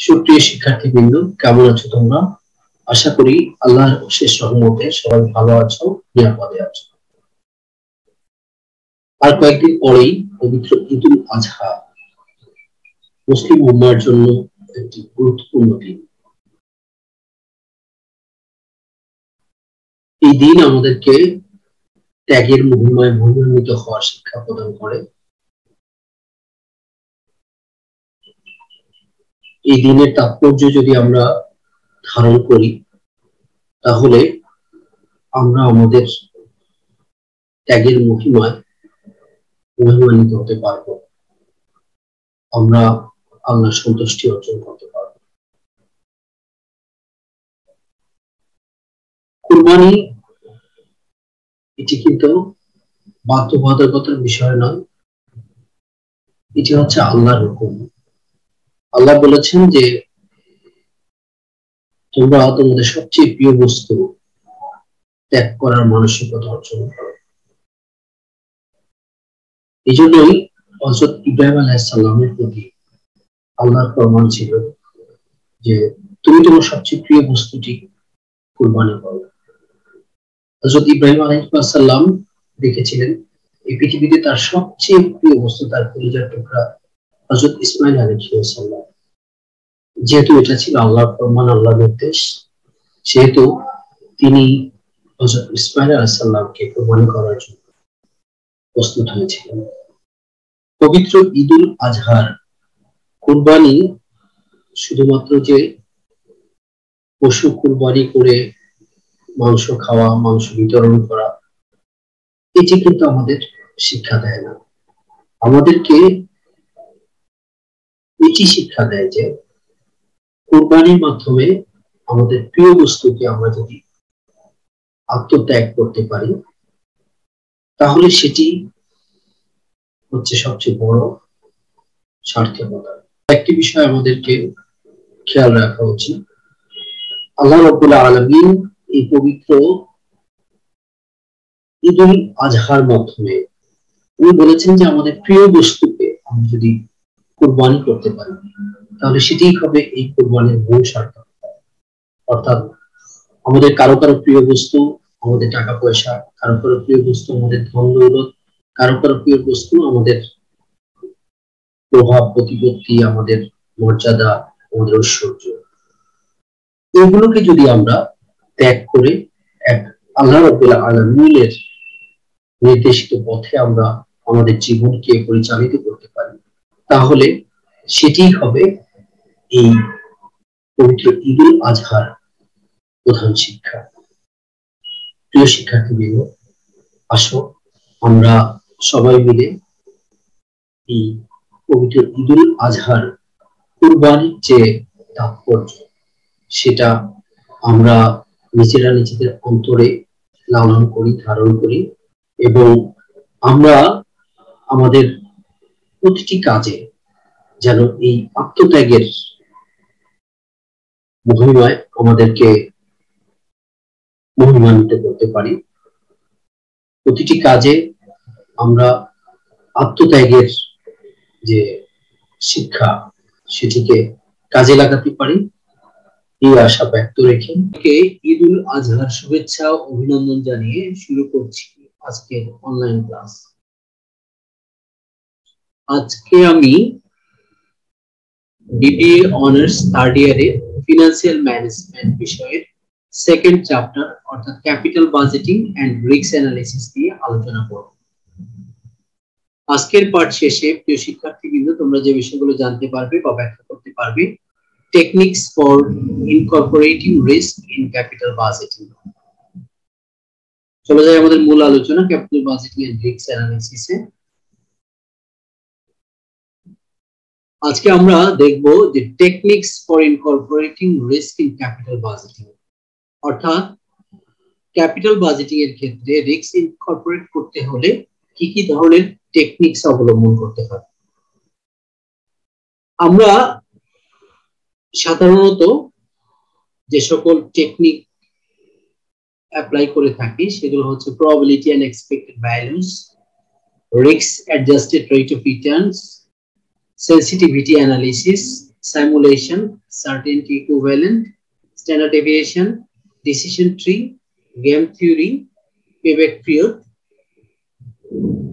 সুপ্রিয় শিক্ষার্থীবৃন্দ, কেমন আছো তোমরা? আশা করি আল্লাহর অশেষ রহমতে সবাই ভালো আছো, নিরাপদে আছো। আর কয়েকদিন পরেই পবিত্র ঈদুল আজহা মুসলিম উম্মার জন্য একটি গুরুত্বপূর্ণ দিন। এই দিন আমাদেরকে ত্যাগের মহিমায় মহিমান্বিত হওয়ার শিক্ষা প্রদান করে। এই দিনের তাৎপর্য যদি আমরা ধারণ করি, তাহলে আমরা আমাদের ত্যাগের মহিমায় মহিমান্বিত হতে পারব, আমরা আল্লাহর সন্তুষ্টি অর্জন করতে পারব। কুরবানি এটি কিন্তু বাধ্যবাধকতার বিষয় নয়, এটি হচ্ছে আল্লাহর হুকুম। আল্লাহ বলেছেন যে তোমরা তোমাদের সবচেয়ে প্রিয় বস্তু ত্যাগ করার মানসিকতা অর্জন করো। এই জন্যই হযরত ইব্রাহিম আলাইহিস সালামের প্রতি আল্লাহর ফরমান ছিল যে তুমি তোমার সবচেয়ে প্রিয় বস্তুটি কুরবানি করো। হযরত ইব্রাহিম আলাইহিস সালাম দেখেছিলেন এই পৃথিবীতে তার সবচেয়ে প্রিয় বস্তু, তার কলিজার টুকরা হযরত ইসমাইল আলাইহিস সালাম। যেহেতু এটা ছিল আল্লাহর ফরমান, আল্লাহর নির্দেশ, সেহেতু তিনি হযরত ইসমাইল আলাইহিস সালামকে কুরবানি করার জন্য প্রস্তুত হয়েছিলেন। পবিত্র ঈদুল আজহার কুরবানি শুধুমাত্র যে পশু কুরবানি করে মাংস খাওয়া, মাংস বিতরণ করা, এটি কিন্তু আমাদের শিক্ষা দেয় না। আমাদেরকে এটি শিক্ষা দেয় যে কুরবানির মাধ্যমে আমাদের প্রিয় বস্তুকে আমরা যদি আত্মত্যাগ করতে পারি, তাহলে সেটি হচ্ছে সবচেয়ে বড় সার্থকতা। একটি বিষয় আমাদেরকে খেয়াল রাখা উচিত, আল্লাহ রাব্বুল আলামিন এই পবিত্র ঈদুল আজহার মাধ্যমে উনি বলেছেন যে আমাদের প্রিয় বস্তুকে আমরা যদি কুরবানি করতে পারি, তাহলে সেটাই হবে এই কুরবানির মূল সার্থকতা। অর্থাৎ আমাদের কারো কারো প্রিয় বস্তু আমাদের টাকা পয়সা, কারো কারো প্রিয় বস্তু আমাদের ধন দৌলত, কারো কারো প্রিয় বস্তু আমাদের প্রভাব প্রতিপত্তি, আমাদের মর্যাদা, আমাদের ঐশ্বর্য। এগুলোকে যদি আমরা ত্যাগ করে এক আল্লাহ রাব্বুল আলামিনের নির্দেশিত পথে আমরা আমাদের জীবনকে পরিচালিত করতে পারি, তাহলে সেটি হবে এই পবিত্র ঈদুল আজহার প্রধান শিক্ষা। প্রিয় শিক্ষার্থীবৃন্দ, আসো আমরা সবাই মিলে এই পবিত্র ঈদুল আজহার কুরবানির যে তাৎপর্য, সেটা আমরা নিজেরা নিজেদের অন্তরে লালন করি, ধারণ করি, এবং আমরা আমাদের প্রতিটি কাজে যেন এই আত্মত্যাগের মহিমায় আমাদেরকে মহিমান্বিত করতে পারি। প্রতিটি কাজে আমরা আত্মত্যাগের যে শিক্ষা, সেটিকে কাজে লাগাতে পারি, এই আশা ব্যক্ত রেখে ঈদুল আজহার শুভেচ্ছা ও অভিনন্দন জানিয়ে শুরু করছি আজকের অনলাইন ক্লাস। আজকে আমি বিবিএ অনার্স থার্ড ইয়ারে ফিনান্সিয়াল ম্যানেজমেন্ট বিষয়ের সেকেন্ড চ্যাপ্টার অর্থাৎ capital budgeting and risk analysis নিয়ে আলোচনা করব। আজকের পাঠ শেষে প্রিয় শিক্ষার্থীবৃন্দ, তোমরা যে বিষয়গুলো জানতে পারবে বা ব্যাখ্যা করতে পারবে, techniques for incorporating risk in capital budgeting. চলে যাই আমাদের মূল আলোচনা, ক্যাপিটাল বাজেটিং এন্ড রিস্ক অ্যানালিসিসে। আজকে আমরা দেখব যে techniques for incorporating risk in capital budgeting, অর্থাৎ ক্যাপিটাল বাজেটিং এর ক্ষেত্রে রিস্ক ইনকর্পোরেট করতে হলে কি কি ধরনের টেকনিক্স অবলম্বন করতে হবে। আমরা সাধারণত যে সকল টেকনিক অ্যাপ্লাই করে থাকি সেগুলো হচ্ছে probability and expected values, risk adjusted rate of returns, sensitivity analysis, simulation, certainty equivalent, standard deviation, decision tree, game theory, payback period,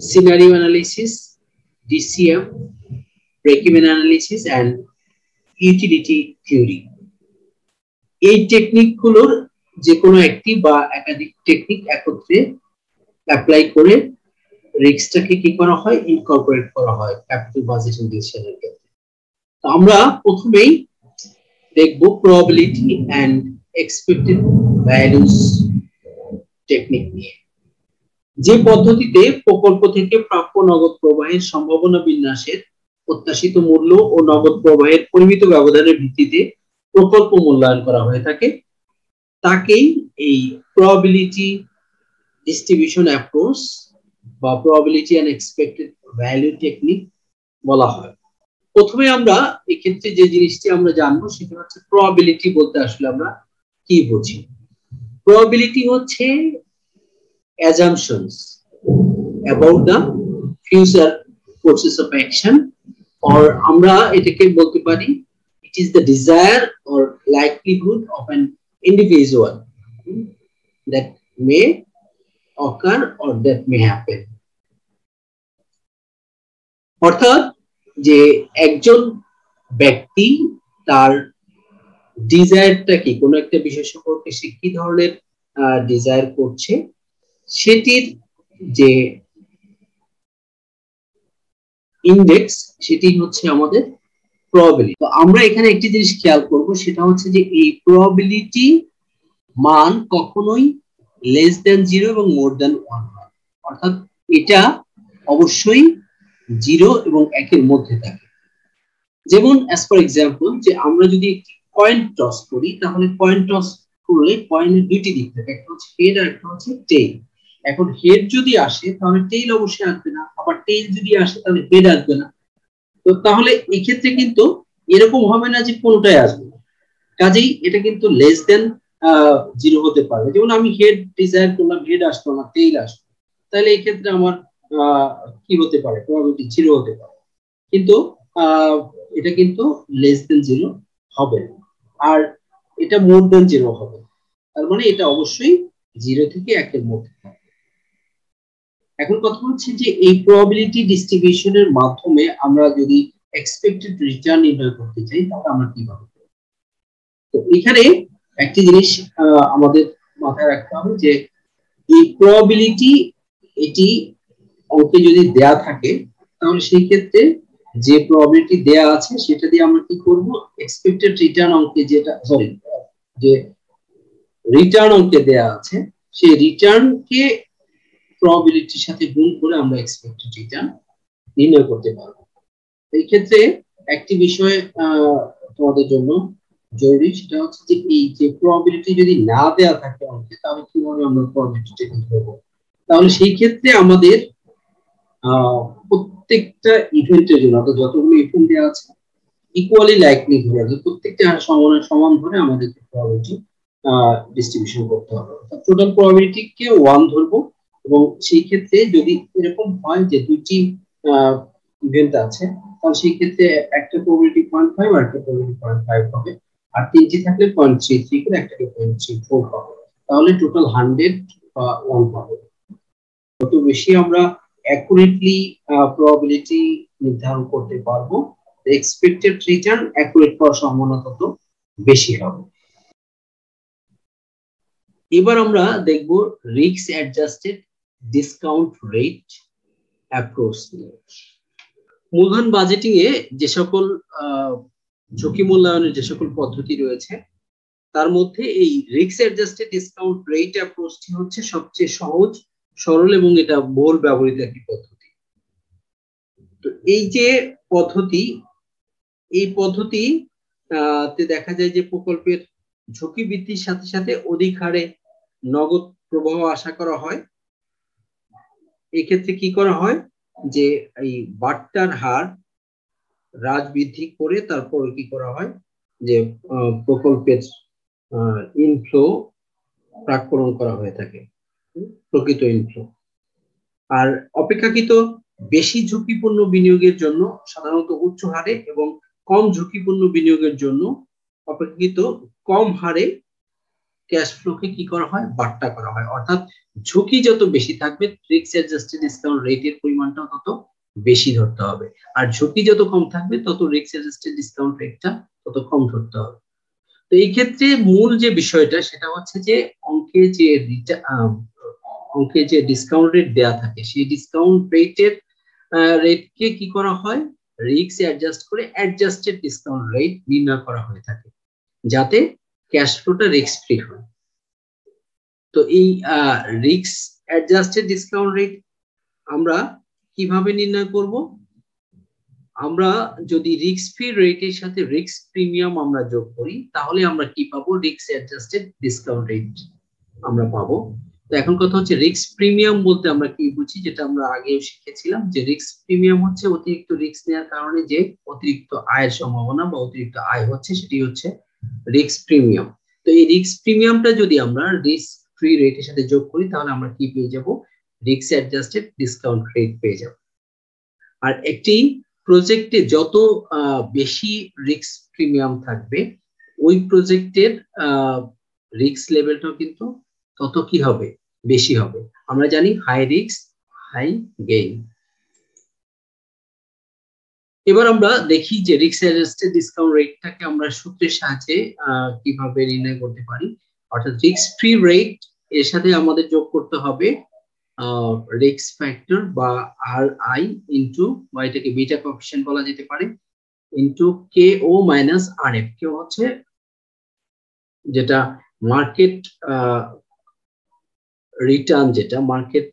scenario analysis, DCM, break-even analysis, and utility theory. এই টেকনিকগুলোর যে কোনো একটি বা একাধিক টেকনিক একত্রে apply করে রিস্কটাকে কি করা হয়, ইনকর্পোরেট করা হয় ক্যাপিটাল বাজেটিং ডিসিশনের ক্ষেত্রে। তো আমরা প্রথমেই দেখব probability and expected values technique নিয়ে, যে পদ্ধতিতে প্রকল্প থেকে প্রাপ্য নগদ প্রবাহের সম্ভাবনা বিন্যাসের প্রত্যাশিত মূল্য ও নগদ প্রবাহের পরিমিত ব্যবধানের ভিত্তিতে প্রকল্প মূল্যায়ন করা হয়ে থাকে, তাকেই এই প্রবাবিলিটি ডিস্ট্রিবিউশন অ্যাপ্রোচ বা probability and expected value technique বলা হয়। প্রথমে আমরা এক্ষেত্রে যে জিনিসটি আমরা জানবো সেটা হচ্ছে প্রবাবিলিটি বলতে আসলে আমরা কি বুঝি। প্রবাবিলিটি হচ্ছে assumptions about the future courses of action, or আমরা এটাকে বলতে পারি it is the desire or likelihood of an individual that may occur or that may happen. অর্থাৎ যে একজন ব্যক্তি তার ডিজায়ারটা কি, কোনো একটা বিষয় সম্পর্কে সে কি ধরনের ডিজায়ার করছে সেটির যে ইন্ডেক্স সেটি হচ্ছে আমাদের প্রবাবিলিটি। তো আমরা এখানে একটি জিনিস খেয়াল করব, সেটা হচ্ছে যে এই প্রবাবিলিটি মান কখনোই লেস দ্যান 0 এবং মোর দ্যান 1 হয়, অর্থাৎ এটা অবশ্যই 0 এবং 1 এর মধ্যে থাকে। যেমন অ্যাজ ফর এক্সাম্পল, যে আমরা যদি একটি কয়েন টস করি, তাহলে কয়েন টস করলে কয়েনের দুটি দিক থাকে, একটা হচ্ছে হেড আর একটা হচ্ছে টেইল। এখন হেড যদি আসে তাহলে টেইল অবশ্যই আসবে না, আবার টেইল যদি আসে তাহলে হেড আসবে না। তো তাহলে এই ক্ষেত্রে কিন্তু এরকম হবে না যে কোনটাই আসবে, কাজেই এটা কিন্তু লেস দেন 0 হতে পারে। যেমন আমি হেড ডিজায়ার করলাম, হেড আসলো না, টেইল আসলো, তাহলে এই ক্ষেত্রে আমার কি হতে পারে, প্রবাবিলিটি 0 হতে পারে, কিন্তু এটা কিন্তু লেস দেন 0 হবে না, আর এটা মোর দেন 0 হবে, তার মানে এটা অবশ্যই 0 থেকে 1 এর মধ্যে থাকবে। এখন কথা হচ্ছে যে এই প্রবাবিলিটি ডিস্ট্রিবিউশনের মাধ্যমে আমরা যদি এক্সপেক্টেড রিটার্ন নির্ণয় করতে চাই তাহলে আমরা কিভাবে করব? তো এখানে একটি জিনিস আমাদের মাথায় রাখতে হবে যে এই প্রবাবিলিটি এটি অঙ্কে যদি দেয়া থাকে তাহলে সেই ক্ষেত্রে যে প্রবাবিলিটি দেয়া আছে সেটা দিয়ে আমরা কি করব, এক্সপেক্টেড রিটার্ন অঙ্কে যেটা যে রিটার্ন অঙ্কে দেয়া আছে সেই রিটার্নকে প্রবাবিলিটির সাথে গুণ করে আমরা এক্সপেক্টেড রিটার্ন নির্ণয় করতে পারবো। এই ক্ষেত্রে একটি বিষয় তোমাদের জন্য জরুরি, সেটা হচ্ছে যে এই যে প্রবাবিলিটি যদি না দেয়া থাকে অঙ্কে তাহলে কিভাবে আমরা প্রবাবিলিটি বের করব। তাহলে সেই ক্ষেত্রে আমাদের প্রত্যেকটা ইভেন্টের জন্য, অর্থাৎ যতগুলো ইভেন্ট দেওয়া আছে ইকুয়ালি লাইকলি ধরে, প্রত্যেকটা সমান ধরে আমাদেরকে প্রবাবিলিটি ডিস্ট্রিবিউশন করতে হবে। টোটাল প্রবাবিলিটি কে 1 ধরবো, এবং সেই ক্ষেত্রে যদি এরকম হয় যে দুটি ইভেন্ট আছে তাহলে সেই ক্ষেত্রে একটা প্রবাবিলিটি 0.5 আর একটা প্রবাবিলিটি 0.5 হবে, আর তিনটি থাকলে 0.33 করে একটাকে 0.34 হবে, তাহলে টোটাল 100 বা 1 হবে। যত বেশি আমরা অ্যাকুরেটলি প্রবাবিলিটি নির্ধারণ করতে পারবো, এক্সপেক্টেড রিটার্ন অ্যাকুরেট হওয়ার সম্ভাবনা তত বেশি হবে। এবার আমরা দেখব risk adjusted discount rate approach নিয়ে। মূলধন বাজেটিং এ যে সকল ঝুঁকি মূল্যায়নের যে সকল পদ্ধতি রয়েছে তার মধ্যে এই রিস্ক অ্যাডজাস্টেড ডিসকাউন্ট রেট অ্যাপ্রোচটি হচ্ছে সবচেয়ে সহজ, সরল এবং এটা বহুল ব্যবহৃত একটি পদ্ধতি। তো এই যে পদ্ধতি, এই পদ্ধতি তে দেখা যায় যে প্রকল্পের ঝুঁকি বৃদ্ধির সাথে সাথে অধিক হারে নগদ প্রবাহ আশা করা হয়। এই ক্ষেত্রে কি করা হয় যে এই বাট্টার হার হ্রাস বৃদ্ধি করে তারপর কি করা হয় যে প্রকল্পের ইনফ্লো প্রাক্কলন করা হয়ে থাকে, প্রকৃত ইনফ্লো। আর অপেক্ষাকৃত বেশি ঝুঁকিপূর্ণ বিনিয়োগের জন্য সাধারণত উচ্চ হারে এবং কম ঝুঁকিপূর্ণ বিনিয়োগের জন্য অপেক্ষাকৃত কম হারে ক্যাশ ফ্লোকে কি করা হয়, বাট্টা করা হয়। অর্থাৎ ঝুঁকি যত বেশি থাকবে রিস্ক অ্যাডজাস্টেড ডিসকাউন্ট রেটের পরিমাণটা তত বেশি ধরতে হবে, আর ঝুঁকি যত কম থাকবে তত রিস্ক অ্যাডজাস্টেড ডিসকাউন্ট রেটটা তত কম ধরতে হবে। তো এই ক্ষেত্রে মূল যে বিষয়টা সেটা হচ্ছে যে অঙ্কে যে ডিসকাউন্ট রেট দেয়া থাকে সেই ডিসকাউন্ট রেটকে কি করা হয়, রিস্ক অ্যাডজাস্ট করে অ্যাডজাস্টেড ডিসকাউন্ট রেট নির্ণয় করা হয়ে থাকে, যাতে ক্যাশ ফ্লোটা রিস্ক ফ্রি হয়। তো এই রিস্ক অ্যাডজাস্টেড ডিসকাউন্ট রেট আমরা কিভাবে নির্ণয় করব? আমরা যদি রিস্ক ফ্রি রেটের সাথে রিস্ক প্রিমিয়াম আমরা যোগ করি তাহলে আমরা কি পাবো, রিস্ক অ্যাডজাস্টেড ডিসকাউন্ট রেট আমরা পাবো। তো এখন কথা হচ্ছে রিস্ক প্রিমিয়াম বলতে আমরা কি বুঝি, যেটা আমরা আগেও শিখেছিলাম যে রিস্ক প্রিমিয়াম হচ্ছে অতিরিক্ত রিস্ক নেওয়ার কারণে যে অতিরিক্ত আয়ের সম্ভাবনা বা অতিরিক্ত আয় হচ্ছে সেটি হচ্ছে রিস্ক প্রিমিয়াম। তো এই রিস্ক প্রিমিয়ামটা যদি আমরা রিস্ক ফ্রি রেটের সাথে যোগ করি তাহলে আমরা কি পেয়ে যাব, রিস্ক অ্যাডজাস্টেড ডিসকাউন্ট রেট পেয়ে যাব। আর একটি প্রজেক্টে যত বেশি রিস্ক প্রিমিয়াম থাকবে ওই প্রজেক্টের রিস্ক লেভেলটাও কিন্তু তত কি হবে, বেশি হবে। আমরা জানি হাই রিস্ক হাই গেইন। এবার আমরা দেখি যে রিস্ক অ্যাডজাস্টেড ডিসকাউন্ট রেটটাকে আমরা সূত্রের সাহায্যে কিভাবে নির্ণয় করতে পারি। অর্থাৎ রিস্ক ফ্রি রেট এর সাথে আমাদের যোগ করতে হবে রিস্ক ফ্যাক্টর বা আর আই ইন্টু, বা এটাকে বিটা কোএফিশিয়েন্ট বলা যেতে পারে, ইন্টু কে ও মাইনাস আর এফ। কে হচ্ছে যেটা মার্কেট রিটার্ন, যেটা মার্কেট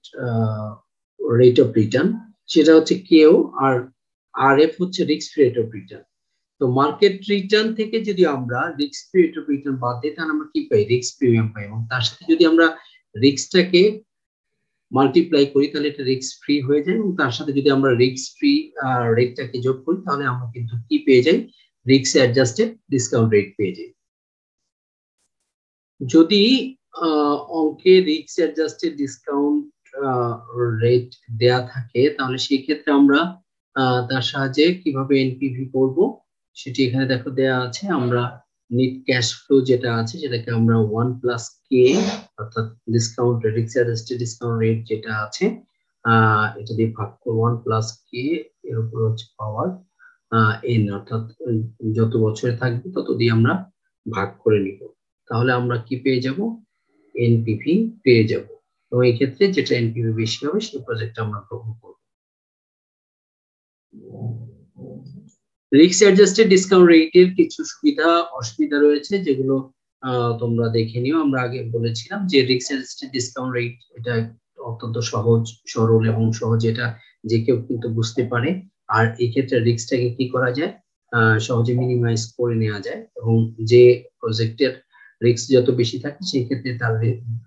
রেট অফ রিটার্ন, সেটা হচ্ছে কেও, আর আর এফ হচ্ছে risk free rate of return. তো মার্কেট রিটার্ন থেকে যদি আমরা risk free rate of return বাদ দিই তাহলে আমরা কি পাই, রিস্ক প্রিমিয়াম পাই, এবং তার সাথে যদি আমরা রিস্কটাকে মাল্টিপ্লাই করি তাহলে এটা রিস্ক ফ্রি হয়ে যায়, এবং তার সাথে যদি আমরা রিস্ক ফ্রি রেটটাকে যোগ করি তাহলে আমরা কিন্তু কি পেয়ে যাই, রিস্ক অ্যাডজাস্টেড ডিসকাউন্ট রেট পেয়ে যাই। যদি অঙ্কে রিস্ক অ্যাডজাস্টেড ডিসকাউন্ট রেট দেয়া থাকে তাহলে সেই ক্ষেত্রে আমরা তার সাহায্যে কিভাবে এনপিভি করব সেটি এখানে দেখো দেয়া আছে। আমরা নেট ক্যাশ ফ্লো যেটা আছে সেটাকে আমরা 1 প্লাস কে, অর্থাৎ discount risk adjusted discount rate যেটা আছে এটা দিয়ে ভাগ করব, 1 প্লাস কে এর উপর হচ্ছে পাওয়ার এন, অর্থাৎ যত বছরে থাকবে তত দিয়ে আমরা ভাগ করে নিব, তাহলে আমরা কি পেয়ে যাব, এনপিভি পেয়ে যাব। এবং এই ক্ষেত্রে যেটা এনপিভি বেশি হবে সেই প্রজেক্টটা আমরা গ্রহণ করব। রিস্ক অ্যাডজাস্টেড ডিসকাউন্ট রেটের কিছু সুবিধা অসুবিধা রয়েছে যেগুলো তোমরা দেখে নিও। আমরা আগে বলেছিলাম যে রিস্ক অ্যাডজাস্টেড ডিসকাউন্ট রেট এটা অত্যন্ত সহজ সরল এবং সহজ, এটা যে কেউ কিন্তু বুঝতে পারে। আর এই ক্ষেত্রে রিস্কটাকে কি করা যায়, সহজে মিনিমাইজ করে নেওয়া যায়, এবং যে প্রজেক্টের রিস্ক যত বেশি থাকে সেই ক্ষেত্রে তার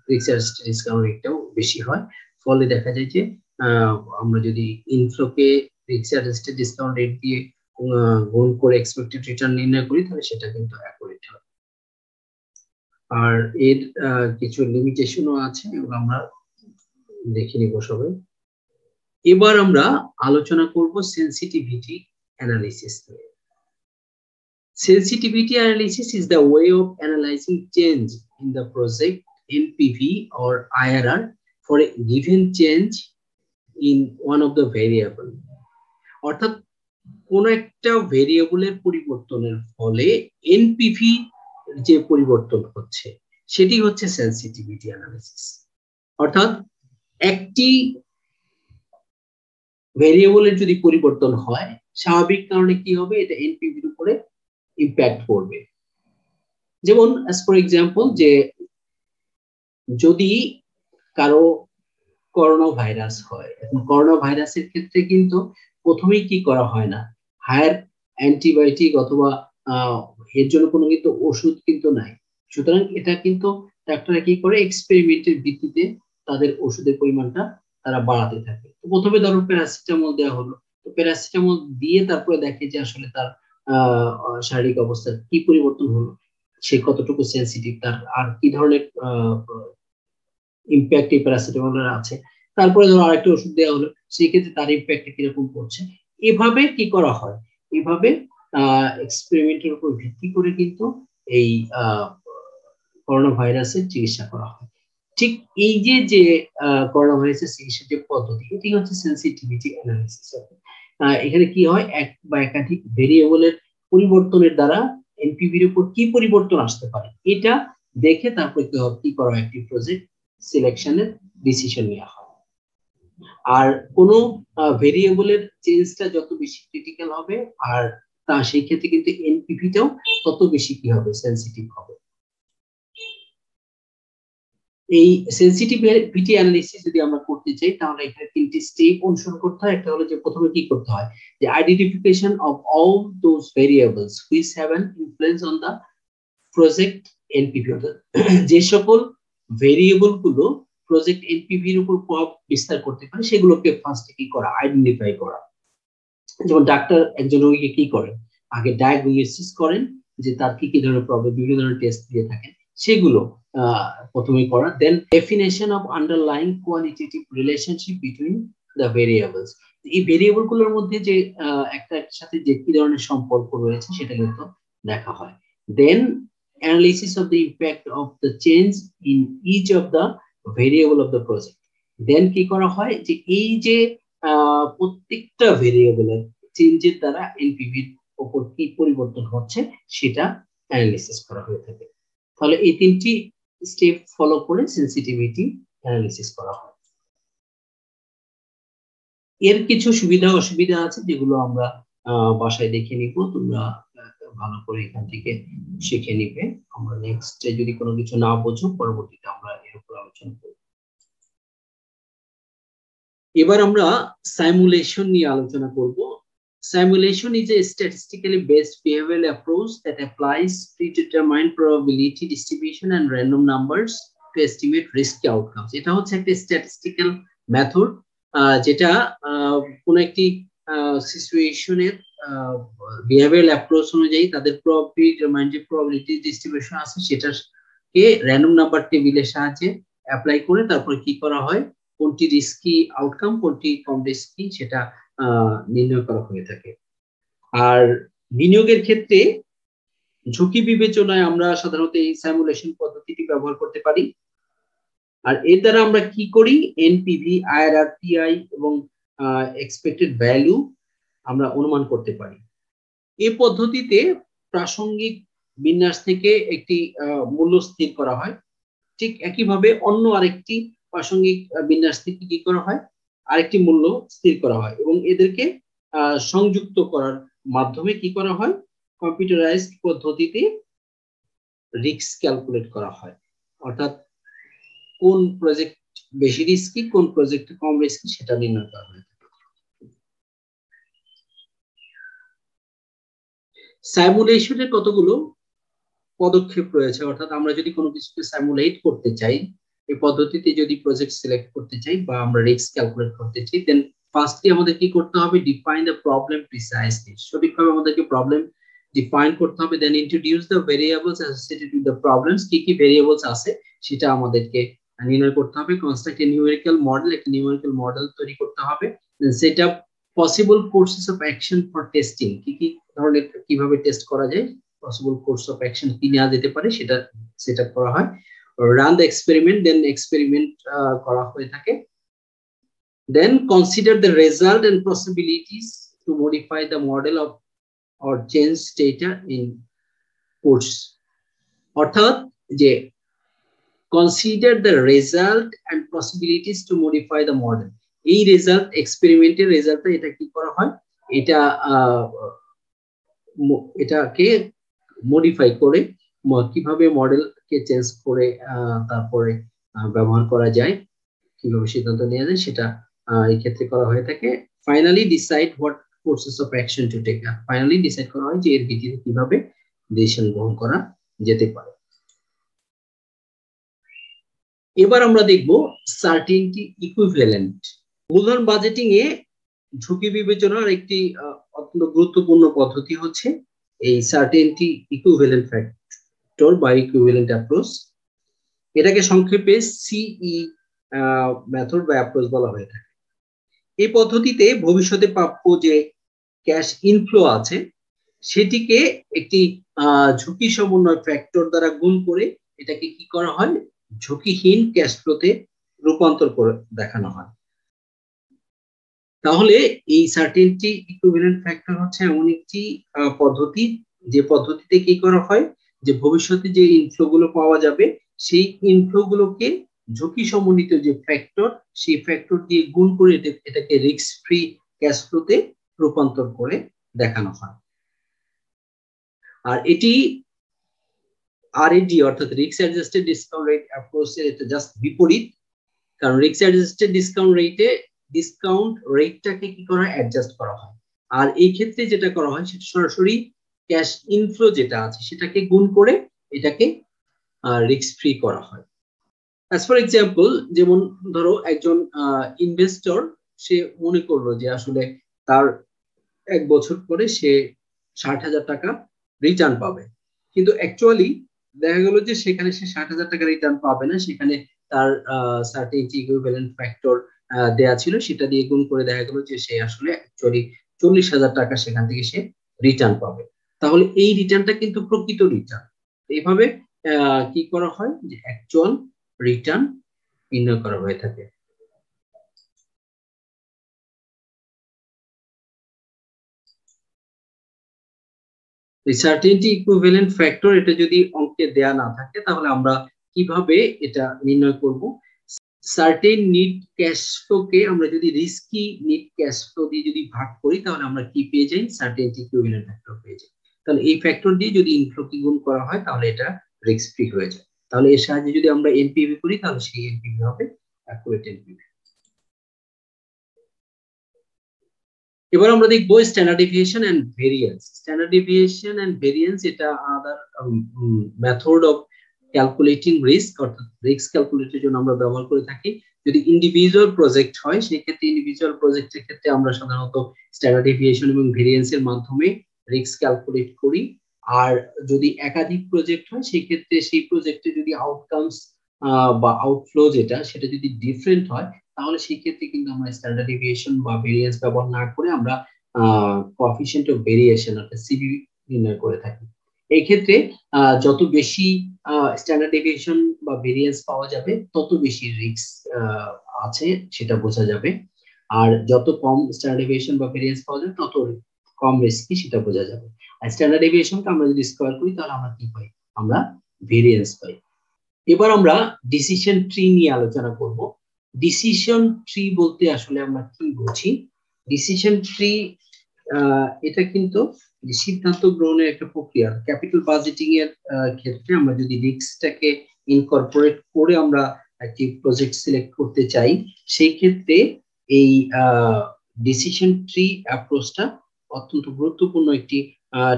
রিস্ক অ্যাডজাস্টেড ডিসকাউন্ট রেটটাও বেশি হয়। ফলে দেখা যায় যে আমরা যদি ইনফ্লোকে রিস্ক অ্যাডজাস্টেড ডিসকাউন্ট রেট দিয়ে গুণ করে এক্সপেক্টেড রিটার্ন নির্ণয় করি তাহলে সেটা কিন্তু অ্যাকুরেট হয়। আর এর কিছু লিমিটেশনও আছে, এগুলো আমরা দেখে নিব সবাই। এবার আমরা আলোচনা করব সেনসিটিভিটি অ্যানালিসিস নিয়ে। Sensitivity analysis is the way of analyzing change in the project NPV or IRR for a given change in one of the variable. অর্থাৎ কোন একটা ভেরিয়েবলের পরিবর্তনের ফলে এনপিভি যে পরিবর্তন হচ্ছে সেটি হচ্ছে সেনসিটিভিটি অ্যানালিসিস। অর্থাৎ একটি ভেরিয়েবলের যদি পরিবর্তন হয় স্বাভাবিক কারণে কি হবে, এটা এনপিভির উপরে ইম্প্যাক্ট করবে। যেমন as for example যে যদি কারো করোনা ভাইরাস হয়, এখন করোনা ভাইরাসের ক্ষেত্রে কিন্তু প্রথমেই কি করা হয় না, হায়ার অ্যান্টিবায়োটিক অথবা এর জন্য কোনো কিন্তু ওষুধ কিন্তু নাই। সুতরাং এটা কিন্তু ডাক্তাররা কি করে, এক্সপেরিমেন্টের ভিত্তিতে তাদের ওষুধের পরিমাণটা তারা বাড়াতে থাকে। তো প্রথমে ধরো প্যারাসিটামল দেওয়া হলো, তো প্যারাসিটামল দিয়ে তারপরে দেখে যে আসলে তার শারীরিক অবস্থার কি পরিবর্তন হলো, সে কতটুকু সেনসিটিভ, তার আর কি ধরনের ইম্প্যাক্ট এই প্যারাসিটামলের আছে। তারপরে ধরো আরেকটা ওষুধ দেওয়া হলো, সেই ক্ষেত্রে তার ইম্প্যাক্ট কিরকম পড়ছে। এভাবে কি করা হয়, এভাবে এক্সপেরিমেন্টের উপর ভিত্তি করে কিন্তু এই করোনা ভাইরাসের চিকিৎসা করা হয়। ঠিক এই যে করোনা ভাইরাসের চিকিৎসার যে পদ্ধতি, এটি হচ্ছে সেনসিটিভিটি অ্যানালিসিস। এখানে কি হয়, এক বা একাধিক ভেরিয়েবলের পরিবর্তনের দ্বারা এনপিভির উপর কি পরিবর্তন আসতে পারে এটা দেখে তারপর কি করা হয়, একটি প্রজেক্ট সিলেকশনের ডিসিশন নেওয়া হয়। আর কোনো ভেরিয়েবলের চেঞ্জটা যত বেশি ক্রিটিক্যাল হবে, আর সেই ক্ষেত্রে কিন্তু এনপিভিটাও তত বেশি কি হবে, সেনসিটিভ হবে। এই সেনসিটিভিটি অ্যানালিসিস যদি আমরা করতে চাই তাহলে এখানে তিনটি স্টেপ অনুসরণ করতে হয়। একটা হলো যে প্রথমে কি করতে হয়, যে identification of all those variables which have an influence on the project NPV, অর্থাৎ যে সকল ভেরিয়েবল গুলো প্রজেক্ট এনপিভির উপর প্রভাব বিস্তার করতে পারে সেগুলোকে ফার্স্টে কি করা, আইডেন্টিফাই করা। যেমন ডাক্তার একজন রোগীকে কি করেন, আগে ডায়াগনোসিস করেন যে তার কি কি ধরনের প্রবলেম, বিভিন্ন ধরনের টেস্ট দিয়ে থাকেন, সেগুলো প্রথমে করা। Then definition of underlying qualitative relationship between the variables, এই ভেরিয়েবল গুলোর মধ্যে যে একটা সাথে যে কি ধরনের সম্পর্ক রয়েছে সেটা কিন্তু দেখা হয়। দেন analysis of the impact of the change in each of the variable of the project. Then কি করা হয়, যে এই যে প্রত্যেকটা ভেরিয়েবলের চেঞ্জের দ্বারা এনপিভির উপর কি পরিবর্তন হচ্ছে সেটা অ্যানালিসিস করা হয়ে থাকে। তাহলে এই তিনটি স্টেপ ফলো করে সেনসিটিভিটি অ্যানালিসিস করা হয়। এর কিছু সুবিধা অসুবিধা আছে যেগুলো আমরা বাসায় দেখে নিব, তোমরা ভালো করে এখান থেকে শিখে নিবে। আমরা নেক্সট যদি কোনো কিছু না বুঝো পরবর্তীতে আমরা এর উপর আলোচনা করব। এবার আমরা সাইমুলেশন নিয়ে আলোচনা করব। Simulation is a statistically based behavioral approach that applies predetermined probability distribution and random numbers to estimate risky outcomes. এটা হচ্ছে একটা statistical method যেটা কোন একটি সিচুয়েশনের বিহেভিয়ারাল অ্যাপ্রোচ অনুযায়ী তাদের probability distribution আছে সেটাকে র্যান্ডম নাম্বার টেবিলের সাহায্যে অ্যাপ্লাই করে তারপর কি করা হয়, কোনটি রিস্কি আউটকাম কোনটি কম রিস্কি সেটা নির্ণয় করা হয়ে থাকে। আর বিনিয়োগের ক্ষেত্রে ঝুঁকি বিবেচনায় আমরা সাধারণত এই সিমুলেশন পদ্ধতিটি ব্যবহার করতে পারি। আর এর দ্বারা আমরা কি করি, এনপিভি, আইআরআর, টিআই এবং এক্সপেক্টেড ভ্যালু আমরা অনুমান করতে পারি। এই পদ্ধতিতে প্রাসঙ্গিক বিন্যাস থেকে একটি মূল্য স্থির করা হয়। ঠিক একইভাবে অন্য আরেকটি প্রাসঙ্গিক বিন্যাস থেকে কি করা হয়, আরেকটি মূল্য স্থির করা হয় এবং এদেরকে সংযুক্ত করার মাধ্যমে কি করা হয়, কম্পিউটারাইজড পদ্ধতিতে রিস্ক ক্যালকুলেট করা হয়। অর্থাৎ কোন প্রজেক্ট বেশি রিস্কি কোন প্রজেক্ট কম রিস্কি সেটা নির্ণয় করা হয়। সাইমুলেশনের কতগুলো পদক্ষেপ রয়েছে, অর্থাৎ আমরা যদি কোনো কিছুকে সাইমুলেট করতে চাই, এই পদ্ধতিতে যদি প্রজেক্ট সিলেক্ট করতে চাই বা আমরা রিস্ক ক্যালকুলেট করতে চাই, দেন ফার্স্টলি আমাদের কি করতে হবে, ডিফাইন দ্য প্রবলেম প্রিসাইজলি, সঠিকভাবে আমাদেরকে প্রবলেম ডিফাইন করতে হবে। Then introduce the variables associated with the problems, কি কি ভেরিয়েবলস আছে সেটা আমাদেরকে নির্ণয় করতে হবে। কনস্ট্রাক্ট এ নিউমেরিক্যাল মডেল, একটা নিউমেরিক্যাল মডেল তৈরি করতে হবে। Then set up possible courses of action for testing, কি কি ধরনের কিভাবে টেস্ট করা যায়, পসিবল কোর্স অফ অ্যাকশন কি নেওয়া যেতে পারে সেটা সেট আপ করা হয়। Run the experiment, then experiment করা হয়ে থাকে। Then consider the result and possibilities to modify the model of or change data in course. অর্থাৎ যে consider the result and possibilities to modify the model, এই result এক্সপেরিমেন্টের রেজাল্টটা এটা কি করা হয়, এটাকে মডিফাই করে কিভাবে মডেলকে চেঞ্জ করে তারপরে ব্যবহার করা যায়, কিভাবে সিদ্ধান্ত নেওয়া যায় সেটা এই ক্ষেত্রে করা হয়ে থাকে। Finally decide what courses of action to take, finally decide করা হয় যে এর ভিত্তিতে কিভাবে ডিসিশন গ্রহণ করা যেতে পারে। এবার আমরা দেখব সার্টেনটি ইকুইভ্যালেন্ট। মূলধন বাজেটিং এ ঝুঁকি বিবেচনার একটি অত্যন্ত গুরুত্বপূর্ণ পদ্ধতি হচ্ছে এই সার্টেনটি ইকুইভ্যালেন্ট ফ্যাক্টর বা ইকুইভ্যালেন্ট অ্যাপ্রোচ। এটাকে সংক্ষেপে সিই মেথড বা অ্যাপ্রোচ বলা হয়ে থাকে। এই পদ্ধতিতে ভবিষ্যতে প্রাপ্য যে ক্যাশ ইনফ্লো আছে সেটিকে একটি ঝুঁকি সমন্বয় ফ্যাক্টর দ্বারা গুণ করে এটাকে কি করা হয়, ঝুঁকিহীন ক্যাশ ফ্লোতে রূপান্তর করে দেখানো হয়। তাহলে এই সার্টেনটি ইকুইভ্যালেন্ট ফ্যাক্টর হচ্ছে এমন একটি পদ্ধতি, যে পদ্ধতিতে কি করা হয়, যে ভবিষ্যতে যে ইনফ্লো গুলো পাওয়া যাবে সেই ইনফ্লো গুলোকে ঝুঁকি সমন্বিত যে ফ্যাক্টর, সেই ফ্যাক্টর দিয়ে গুণ করে এটাকে রিস্ক ফ্রি ক্যাশ ফ্লোতে রূপান্তর করে দেখানো হয়। আর এটি আরএডি অর্থাৎ রিস্ক অ্যাডজাস্টেড ডিসকাউন্ট রেট অ্যাপ্রোচের এটা জাস্ট বিপরীত। কারণ রিস্ক অ্যাডজাস্টেড ডিসকাউন্ট রেটটাকে কি করা হয়, অ্যাডজাস্ট করা হয়। আর এই ক্ষেত্রে যেটা করা হয় সেটা সরাসরি ক্যাশ ইনফ্লো যেটা আছে সেটাকে গুণ করে এটাকে রিস্ক ফ্রি করা হয়। অ্যাজ ফর এক্সাম্পল, যেমন ধরো একজন ইনভেস্টর সে মনে করলো যে আসলে তার 1 বছর পরে সে 60,000 টাকা রিটার্ন পাবে, কিন্তু অ্যাকচুয়ালি দেখা গেল যে সেখানে সে 60,000 টাকা রিটার্ন পাবে না, সেখানে তার সার্টেনটি ইকুইভ্যালেন্ট ফ্যাক্টর দেয়া ছিল, সেটা দিয়ে গুণ করে দেখা গেল যে সে আসলে অ্যাকচুয়ালি 40,000 টাকা সেখান থেকে সে রিটার্ন পাবে। তাহলে এই রিটার্নটা কিন্তু প্রকৃত রিটার্ন। এইভাবে কি করা হয়, যে অ্যাকচুয়াল রিটার্ন নির্ণয় করা হয়ে থাকে। সার্টেনটি ইকুইভ্যালেন্ট ফ্যাক্টর এটা যদি অঙ্কে দেয়া না থাকে তাহলে আমরা কিভাবে এটা নির্ণয় করব? সার্টেন নিট ক্যাশ ফ্লোকে আমরা যদি রিস্কি নিট ক্যাশ ফ্লো দিয়ে যদি ভাগ করি তাহলে আমরা কি পেয়ে যাই, সার্টেনটি ইকুইভ্যালেন্ট ফ্যাক্টর পেয়ে যাই। তাহলে এই ফ্যাক্টর দিয়ে যদি ইনফ্লো কি গুণ করা হয় তাহলে এটা রিস্ক ফ্রি হয়ে যায়। তাহলে এর সাহায্যে যদি আমরা এনপিভি করি তাহলে সেই এনপিভি হবে অ্যাকুরেট এনপিভি। এবার আমরা দেখবো standard deviation and variance. Standard deviation and variance এটা other method of calculating risk, অর্থাৎ রিস্ক ক্যালকুলেটের জন্য আমরা ব্যবহার করে থাকি। যদি ইন্ডিভিজুয়াল প্রজেক্ট হয় সেই ক্ষেত্রে ইন্ডিভিজুয়াল প্রজেক্টের ক্ষেত্রে আমরা সাধারণত স্ট্যান্ডার্ড ডেভিয়েশন এবং ভেরিয়েন্সের মাধ্যমে রিস্ক ক্যালকুলেট করি। আর যদি একাধিক প্রজেক্ট হয় সেই ক্ষেত্রে সেই প্রজেক্টে যদি আউটকামস বা আউটফ্লো যেটা সেটা যদি ডিফারেন্ট হয় তাহলে সেই ক্ষেত্রে কিন্তু আমরা স্ট্যান্ডার্ড ডেভিয়েশন বা ভেরিয়েন্স ব্যবহার না করে আমরা কোএফিশিয়েন্ট অফ ভেরিয়েশন অর্থাৎ সিভি নির্ণয় করে থাকি। এই ক্ষেত্রে যত বেশি স্ট্যান্ডার্ড ডেভিয়েশন বা ভেরিয়েন্স পাওয়া যাবে তত বেশি রিস্ক আছে সেটা বোঝা যাবে, আর যত কম স্ট্যান্ডার্ড ডেভিয়েশন বা ভেরিয়েন্স পাওয়া যাবে তত কম রিস্কি সেটা বোঝা যাবে। আর স্ট্যান্ডার্ড ডেভিয়েশনকে আমরা যদি স্কয়ার করি তাহলে আমরা কি পাই, আমরা ভেরিয়েন্স পাই। এবার আমরা ডিসিশন ট্রি নিয়ে আলোচনা করব। ডিসিশন ট্রি বলতে আসলে আমরা কি বুঝি? ডিসিশন ট্রি এটা কিন্তু সিদ্ধান্ত গ্রহণের একটা প্রক্রিয়া। ক্যাপিটাল বাজেটিং এর ক্ষেত্রে আমরা যদি রিস্কটাকে ইনকর্পোরেট করে আমরা একটি প্রজেক্ট সিলেক্ট করতে চাই সেই ক্ষেত্রে এই ডিসিশন ট্রি অ্যাপ্রোচটা অত্যন্ত গুরুত্বপূর্ণ একটি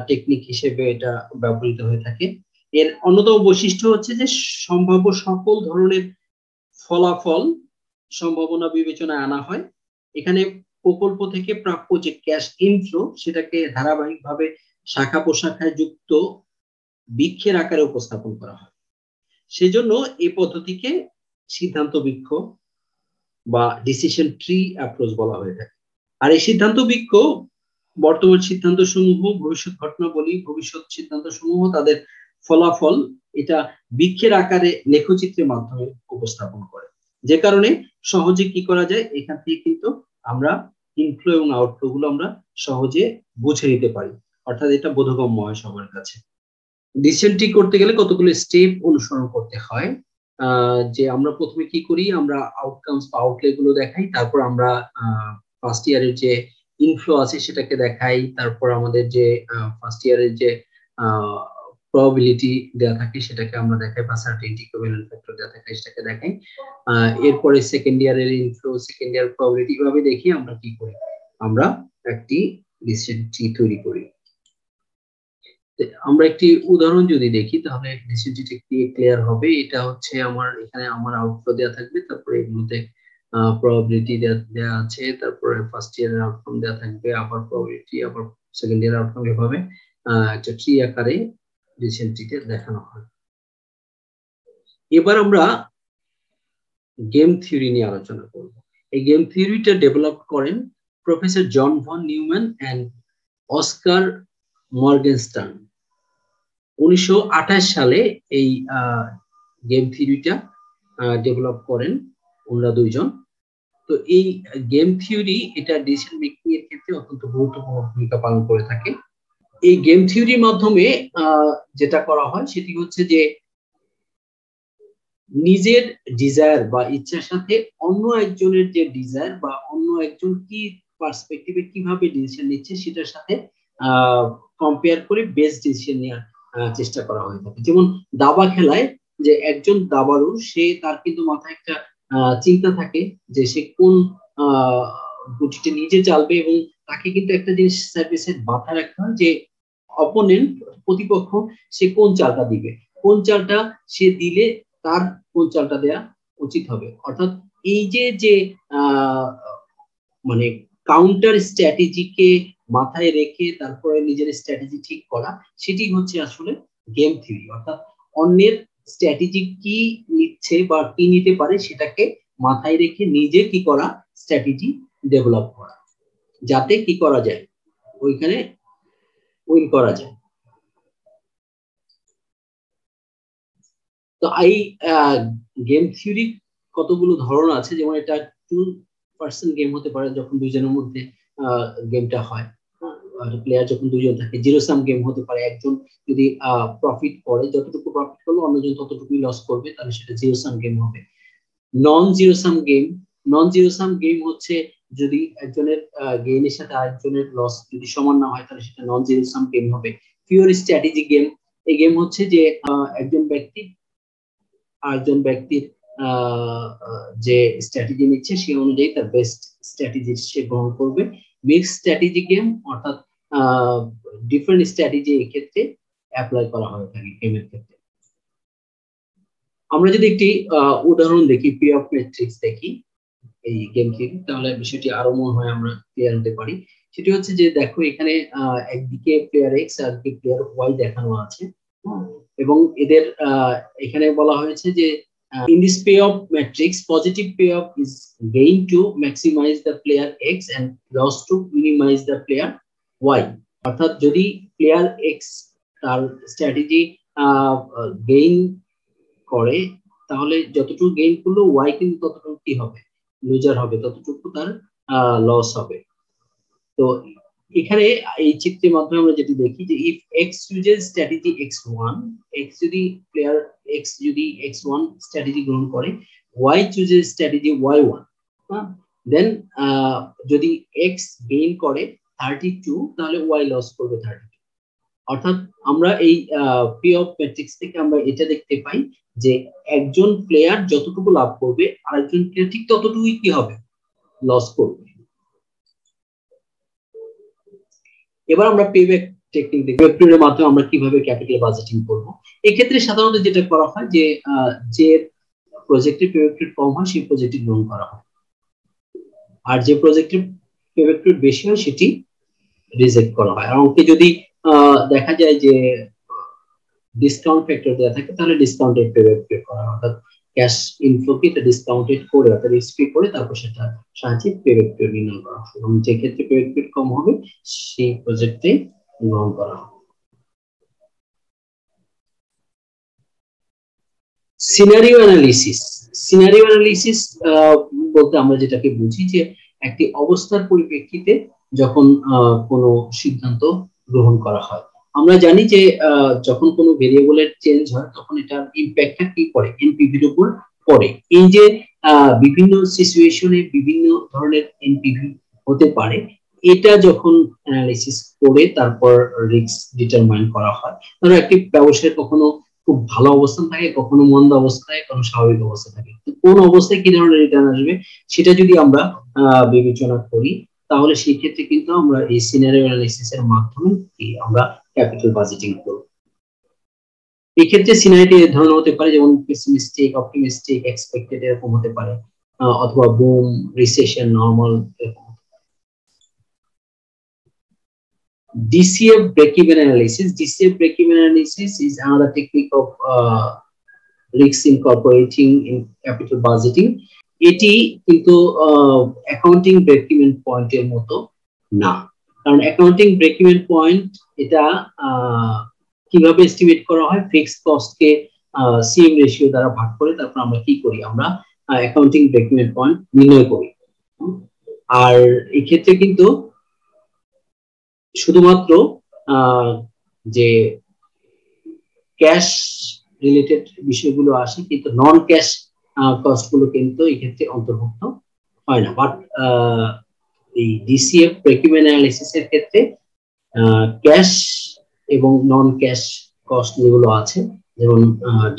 টেকনিক হিসেবে এটা ব্যবহৃত হয়ে থাকে। এর অন্যতম বৈশিষ্ট্য হচ্ছে যে সম্ভাব্য সকল ধরনের ফলাফল সম্ভাবনা বিবেচনায় আনা হয়। এখানে প্রকল্প থেকে প্রাপ্য যে ক্যাশ ইনফ্লো সেটাকে ধারাবাহিকভাবে শাখা প্রশাখায় যুক্ত বৃক্ষের আকারে উপস্থাপন করা হয়। সেজন্য এই পদ্ধতিকে সিদ্ধান্ত বৃক্ষ বা ডিসিশন ট্রি অ্যাপ্রোচ বলা হয়ে থাকে। আর এই সিদ্ধান্ত বৃক্ষ বর্তমান সিদ্ধান্ত সমূহ, ভবিষ্যৎ ঘটনাবলী, ভবিষ্যৎ সিদ্ধান্ত সমূহ, তাদের ফলাফল এটা বৃক্ষের আকারে লেখচিত্রের মাধ্যমে উপস্থাপন করে, যে কারণে সহজে কি করা যায়, এখান থেকে কিন্তু আমরা ইনফ্লো এবং আউটফ্লো গুলো আমরা সহজে বুঝে নিতে পারি, অর্থাৎ এটা বোধগম্য হয় সবার কাছে। ডিসিশন ট্রি করতে গেলে কতগুলো স্টেপ অনুসরণ করতে হয়। যে আমরা প্রথমে কি করি, আমরা আউটকামস বা আউটলে গুলো দেখাই, তারপর আমরা ফার্স্ট ইয়ারের যে ইনফ্লো আছে সেটাকে দেখাই, তারপর আমাদের যে ফার্স্ট ইয়ারের যে প্রবাবিলিটি দেওয়া থাকে সেটাকে আমরা দেখাই, বা সার্টেনটি ইকুইভ্যালেন্ট ফ্যাক্টর দেওয়া থাকে সেটাকে দেখাই। এরপরে সেকেন্ড ইয়ারের ইনফ্লো, সেকেন্ড ইয়ার প্রবাবিলিটি, এভাবে দেখি আমরা কি করি, আমরা একটি ডিসিশন ট্রি তৈরি করি। আমরা একটি উদাহরণ যদি দেখি তাহলে ডিসিশনটি ক্লিয়ার হবে। এটা হচ্ছে আমার এখানে আমার আউটফ্লো দেওয়া থাকবে, তারপরে এগুলোতে প্রবাবিলিটি দেওয়া আছে, তারপরে ফার্স্ট ইয়ারের আউটকাম দেওয়া থাকবে, আবার প্রবাবিলিটি, আবার সেকেন্ড ইয়ার আউটকাম, এভাবে একটা ট্রি আকারে ডিসিশনটিকে দেখানো হয়। এবার আমরা গেম থিওরি নিয়ে আলোচনা করব। এই গেম থিওরিটা ডেভেলপ করেন professor John von Neumann and Oscar Morgenstern 1928 সালে এই গেম থিওরিটা ডেভেলপ করেন ওনারা দুইজন। তো এই গেম থিওরি এটা ডিসিশন মেকিং এর ক্ষেত্রে অত্যন্ত গুরুত্বপূর্ণ ভূমিকা পালন করে থাকে। এই গেম থিওরির মাধ্যমে যেটা করা হয় সেটি হচ্ছে যে নিজের ডিজায়ার বা ইচ্ছার সাথে অন্য একজনের যে ডিজায়ার বা অন্য একজন কি পার্সপেক্টিভে কিভাবে ডিসিশন নিচ্ছে সেটার সাথে কম্পেয়ার করে বেস্ট ডিসিশন নেওয়ার চেষ্টা করা হয়ে থাকে। যেমন দাবা খেলায় যে একজন দাবাড়ু সে তার কিন্তু মাথায় একটা চিন্তা থাকে যে সে কোন গুটিতে নিজে চালবে এবং তাকে কিন্তু একটা জিনিস সার্ভিসে মাথায় রাখতে হয় যে অপোনেন্ট প্রতিপক্ষ সে কোন চালটা দিবে, কোন চালটা সে দিলে তার কোন চালটা দেয়া উচিত হবে। অর্থাৎ এই যে মানে কাউন্টার স্ট্র্যাটেজিকে মাথায় রেখে তারপরে নিজের স্ট্র্যাটেজি ঠিক করা, সেটি হচ্ছে আসলে গেম থিওরি। অর্থাৎ অন্যের স্ট্র্যাটেজি কি নিচ্ছে বা কি নিতে পারে সেটাকে মাথায় রেখে নিজে কি করা, স্ট্র্যাটেজি ডেভেলপ করা, যাতে কি করা যায় ওইখানে উইন করা যায়। তো এই গেম থিওরি কতগুলো ধরন আছে, যেমন এটা 2 গেম হতে পারে যখন দুইজনের মধ্যে গেমটা হয়, প্লেয়ার যখন দুইজন থাকে। জিরো সাম গেম হতে পারে, একজন যদি প্রফিট করে, যতটুকু প্রফিট করলো অন্যজন ততটুকুই লস করবে, তাহলে সেটা জিরো সাম গেম হবে। Non zero sum game, non zero sum game হচ্ছে যদি একজনের গেইনের সাথে আরেকজনের লস যদি সমান না হয় তাহলে সেটা নন জিরো সাম গেম হবে। পিওর স্ট্র্যাটেজি গেম, এই গেম হচ্ছে যে একজন ব্যক্তি আরেকজন ব্যক্তির যে স্ট্র্যাটেজি নিচ্ছে সে অনুযায়ী তার বেস্ট স্ট্র্যাটেজি সে গ্রহণ করবে। মিক্স স্ট্র্যাটেজি গেম অর্থাৎ ডিফারেন্ট স্ট্র্যাটেজি এই ক্ষেত্রে অ্যাপ্লাই করা হয়ে থাকে গেমের ক্ষেত্রে। আমরা যদি একটি উদাহরণ দেখি, পে অফ ম্যাট্রিক্স দেখি এই গেম থিওরি, তাহলে বিষয়টি আরো মনে হয় আমরা ক্লিয়ার হতে পারি। সেটি হচ্ছে যে দেখো এখানে একদিকে প্লেয়ার এক্স আর একদিকে প্লেয়ার ওয়াই দেখানো আছে, এবং এদের এখানে বলা হয়েছে যে in this payoff matrix positive payoff is gain to maximize the player x and loss to minimize the player y। অর্থাৎ যদি প্লেয়ার এক্স তার স্ট্র্যাটেজি গেইন করে তাহলে যতটুকু গেইন করলো ওয়াই কিন্তু ততটুকু কি হবে, লুজার হবে, ততটুকু তার লস হবে। তো এখানে এই চিত্রের মাধ্যমে আমরা যেটি দেখি যে if x uses strategy x1, x যদি প্লেয়ার এক্স যদি x1 স্ট্র্যাটেজি গ্রহণ করে, ওয়াই চুজেস স্ট্র্যাটেজি y1, দেন যদি এক্স গেইন করে 32 তাহলে ওয়াই লস করবে 32। অর্থাৎ আমরা এই পি অফ ম্যাট্রিক্স থেকে আমরা এটা দেখতে পাই যে একজন প্লেয়ার যতটুকু লাভ করবে আরেকজন প্লেয়ার ঠিক ততটুকুই কি হবে, লস করবে। এবার আমরা পেব্যাক টেকনিক দেখব, পেব্যাকের মাধ্যমে আমরা কিভাবে ক্যাপিটাল বাজেটিং করব। এই ক্ষেত্রে সাধারণত যেটা করা হয় যে প্রজেক্টের পেব্যাক কম হয় সেই প্রজেক্টটি গ্রহণ করা হয়, আর যে প্রজেক্টের পেব্যাক বেশি হয় সেটি রিজেক্ট করা হয়। আর ওকে যদি দেখা যায় যে ডিসকাউন্ট ফ্যাক্টর দেওয়া থাকে তাহলে ডিসকাউন্টেড পেব্যাক করা হয়, অর্থাৎ ক্যাশ ইনফ্লোকে এটা ডিসকাউন্টেড করে অর্থাৎ রিস্ক ফ্রি করে তারপর সেটা সাহায্যে পেব্যাক নির্ণয় করা হয়, এবং যে ক্ষেত্রে পেব্যাক কম হবে সেই প্রজেক্টে গ্রহণ করা হবে। সিনারিও অ্যানালিসিস, সিনারিও অ্যানালিসিস বলতে আমরা যেটাকে বুঝি যে একটি অবস্থার পরিপ্রেক্ষিতে যখন কোনো সিদ্ধান্ত গ্রহণ করা হয়। আমরা জানি যে যখন কোনো ভেরিয়েবলের চেঞ্জ হয় তখন এটার ইম্প্যাক্টটা কি পড়ে, এনপিভির উপর পড়ে। এই যে বিভিন্ন সিচুয়েশনে বিভিন্ন ধরনের এনপিভি হতে পারে, এটা যখন অ্যানালিসিস করে তারপর রিস্ক ডিটারমাইন করা হয়। ধরো একটি ব্যবসায় কখনো খুব ভালো অবস্থান থাকে, কখনো মন্দ অবস্থায়, কখনো স্বাভাবিক অবস্থা থাকে, কোন অবস্থায় কি ধরনের রিটার্ন আসবে সেটা যদি আমরা বিবেচনা করি তাহলে সেই ক্ষেত্রে কিন্তু আমরা এই সিনারিও অ্যানালিসিস এর মাধ্যমে আমরা ক্যাপিটাল বাজেটিং করব। এই ক্ষেত্রে সিনারিটি এর ধরনের হতে পারে যেমন পেসিমিস্টিক, অপটিমিস্টিক, এক্সপেক্টেড এরকম হতে পারে, অথবা বুম, রিসেশন, নরমাল এরকম। DCF break-even analysis. DCF break-even analysis is another technique of risk incorporating in capital budgeting. এটি কিন্তু অ্যাকাউন্টিং ব্রেক ইভেন পয়েন্টের মতো না। কারণ অ্যাকাউন্টিং ব্রেক ইভেন পয়েন্ট এটা কিভাবে এস্টিমেট করা হয়, ফিক্সড কস্টকে সিএম রেশিও দ্বারা ভাগ করে তারপর আমরা কি করি, আমরা অ্যাকাউন্টিং ব্রেক ইভেন পয়েন্ট নির্ণয় করি। আর এই ক্ষেত্রে কিন্তু শুধুমাত্র যে ক্যাশ রিলেটেড বিষয়গুলো আসে, কিন্তু নন ক্যাশ কস্ট গুলো কিন্তু এই ক্ষেত্রে অন্তর্ভুক্ত হয় না। বাট এই ডিসিএফ ব্রেক ইভেন অ্যানালিসিস এর ক্ষেত্রে ক্যাশ এবং নন ক্যাশ কস্ট যেগুলো আছে, যেমন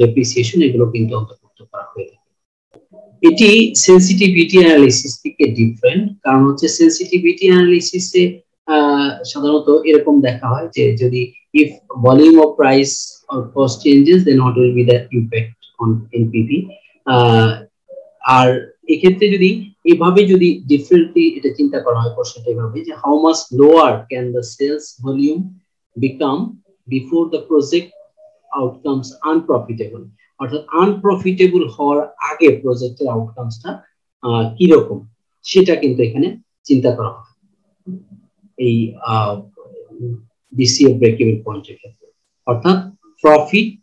ডেপ্রিসিয়েশন, এগুলো কিন্তু অন্তর্ভুক্ত করা হয়ে থাকে। এটি সেনসিটিভিটি অ্যানালিসিস থেকে ডিফারেন্ট, কারণ হচ্ছে সেনসিটিভিটি অ্যানালিসিসে সাধারণত এরকম দেখা হয় যে যদি if volume of price or cost changes then what will be the impact on NPV, আর এক্ষেত্রে যদি এভাবে যদি ডিফারেন্টলি এটা চিন্তা করা হয় প্রশ্নটা এভাবে যে how much lower can the sales volume become before the project outcomes unprofitable, অর্থাৎ আনপ্রফিটেবল হওয়ার আগে প্রজেক্টের আউটকামসটা কি রকম সেটা কিন্তু এখানে চিন্তা করা হয় এই ডিসিএফ ব্রেক ইভেন পয়েন্টের ক্ষেত্রে। অর্থাৎ প্রফিট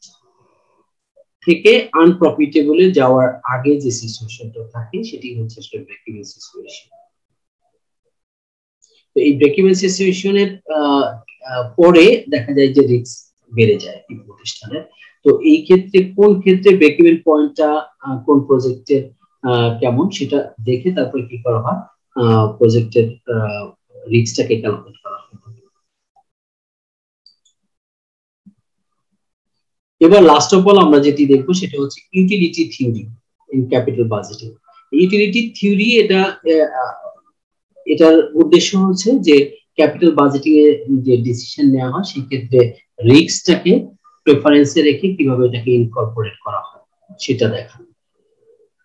থেকে আনপ্রফিটেবলে যাওয়ার আগে যে সিচুয়েশনটা থাকে সেটি হচ্ছে আসলে ব্রেক ইভেন সিচুয়েশন। তো এই ব্রেক ইভেন সিচুয়েশনের পরে দেখা যায় যে রিস্ক বেড়ে যায় এই প্রতিষ্ঠানের। তো এই ক্ষেত্রে কোন ক্ষেত্রে ব্রেক ইভেন পয়েন্টটা কোন প্রজেক্টের কেমন সেটা দেখে তারপরে কি করা হয়, প্রজেক্টের রিস্কটাকে ক্যালকুলেট করা হয়। এবার লাস্ট অফ অল আমরা যেটি দেখবো সেটা হচ্ছে utility theory in capital budgeting. Utility theory এটার উদ্দেশ্য হচ্ছে যে ক্যাপিটাল বাজেটিং এ যে ডিসিশন নেওয়া হয় সেই ক্ষেত্রে রিস্কটাকে প্রেফারেন্সে রেখে কিভাবে এটাকে ইনকর্পোরেট করা হয় সেটা দেখা।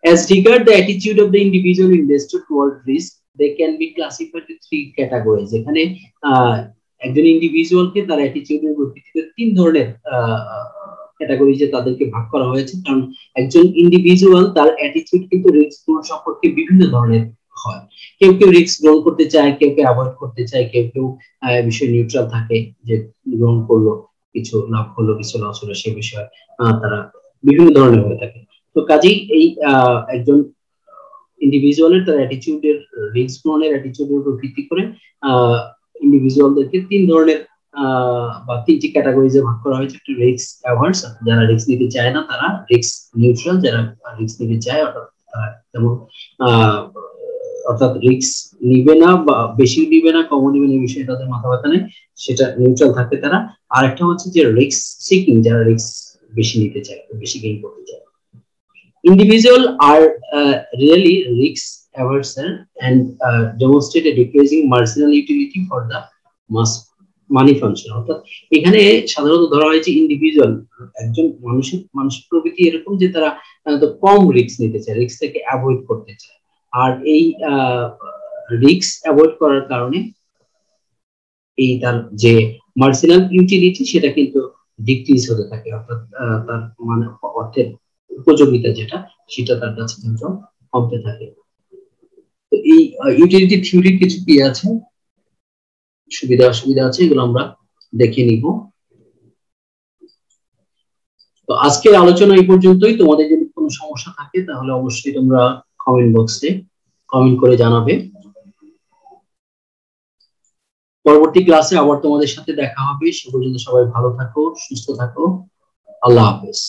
As regard the attitude of the individual investor toward risk, they can be classified in three categories. এখানে একজন ইন্ডিভিজুয়ালকে তার অ্যাটিটিউডের ভিত্তিতে তিন ধরনের ক্যাটাগরিজে তাদেরকে ভাগ করা হয়েছে। কারণ একজন ইন্ডিভিজুয়াল তার অ্যাটিটিউড কিন্তু রিস্ক সম্পর্কে বিভিন্ন ধরনের হয়। কেউ কেউ রিস্ক গ্রহণ করতে চায়, কেউ কেউ অ্যাভয়েড করতে চায়, কেউ কেউ বিষয়ে নিউট্রাল থাকে, যে গ্রহণ করলো কিছু লাভ হলো কিছু লস হলো সে বিষয়ে তারা বিভিন্ন ধরনের হয়ে থাকে। তো কাজেই এই একজন ইন্ডিভিজুয়ালের তার অ্যাটিটিউডের রিস্ক গ্রহণের অ্যাটিটিউডের উপর ভিত্তি করে ইন্ডিভিজুয়ালদেরকে তিন ধরনের বা তিনটি ক্যাটাগরিজে ভাগ করা হয়েছে। একটা রিস্ক অ্যাভার্স, যারা রিস্ক নিতে চায় না, তারা রিস্ক নিউট্রাল, যারা রিস্ক নিতে চায় অর্থাৎ রিস্ক নিবে না বা বেশি নিবে না কম নিবে এই বিষয়ে তাদের মাথা ব্যথা নেই, সেটা নিউট্রাল থাকে তারা। আর একটা হচ্ছে যে রিস্ক সিকিং, যারা রিস্ক বেশি নিতে চায়, বেশি গেইন করতে চায়। Individual are really risk averse and demonstrate a decreasing marginal utility for the mass money function. অর্থাৎ এখানে সাধারণত ধরা হয় যে ইন্ডিভিজুয়াল একজন মানুষের প্রকৃতি এরকম যে তারা কম রিস্ক নিতে চায়, রিস্ক থেকে অ্যাভয়েড করতে চায়। আর এই রিস্ক অ্যাভয়েড করার কারণে এই তার যে মার্জিনাল ইউটিলিটি সেটা কিন্তু ডিক্রিজ হতে থাকে, অর্থাৎ তার মানে অর্থের উপযোগিতা যেটা সেটা তার কাছে কিন্তু কমতে থাকে। তো এই ইউটিলিটি থিওরির কিছু কি আছে, সুবিধা অসুবিধা আছে, এগুলো আমরা দেখে নিব। তো আজকের আলোচনা এই পর্যন্তই। তোমাদের যদি কোনো সমস্যা থাকে তাহলে অবশ্যই তোমরা কমেন্ট বক্সে কমেন্ট করে জানাবে। পরবর্তী ক্লাসে আবার তোমাদের সাথে দেখা হবে। সে পর্যন্ত সবাই ভালো থাকো, সুস্থ থাকো। আল্লাহ হাফেজ।